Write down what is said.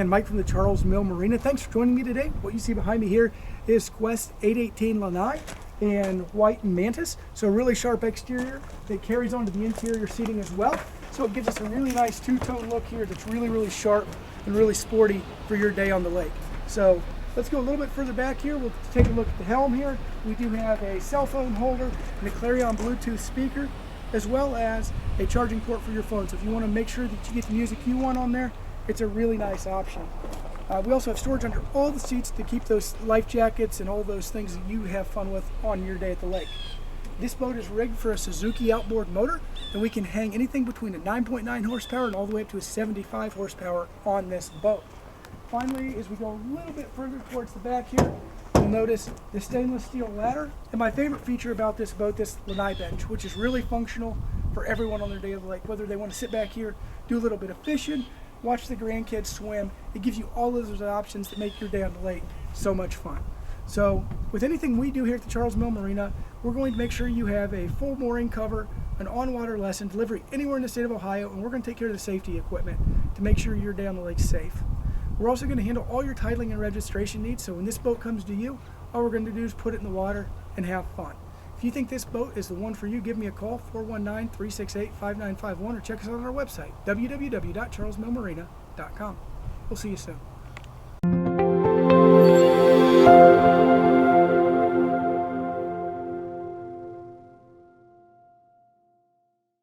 Again, Mike from the Charles Mill Marina. Thanks for joining me today. What you see behind me here is Qwest 818 Lanai in white and mantis. So a really sharp exterior that carries onto the interior seating as well. So it gives us a really nice two-tone look here that's really, really sharp and really sporty for your day on the lake. So let's go a little bit further back here. We'll take a look at the helm here. We do have a cell phone holder and a Clarion Bluetooth speaker, as well as a charging port for your phone. So if you want to make sure that you get the music you want on there, it's a really nice option. We also have storage under all the seats to keep those life jackets and all those things that you have fun with on your day at the lake. This boat is rigged for a Suzuki outboard motor, and we can hang anything between a 9.9 horsepower and all the way up to a 75 horsepower on this boat. Finally, as we go a little bit further towards the back here, you'll notice the stainless steel ladder. And my favorite feature about this boat, this lanai bench, which is really functional for everyone on their day of the lake, whether they want to sit back here, do a little bit of fishing, watch the grandkids swim. It gives you all of those options that make your day on the lake so much fun. So with anything we do here at the Charles Mill Marina, we're going to make sure you have a full mooring cover, an on-water lesson, delivery anywhere in the state of Ohio, and we're going to take care of the safety equipment to make sure your day on the lake's safe. We're also going to handle all your titling and registration needs, so when this boat comes to you, all we're going to do is put it in the water and have fun. If you think this boat is the one for you, give me a call, 419-368-5951, or check us out on our website, www.charlesmillmarina.com. We'll see you soon.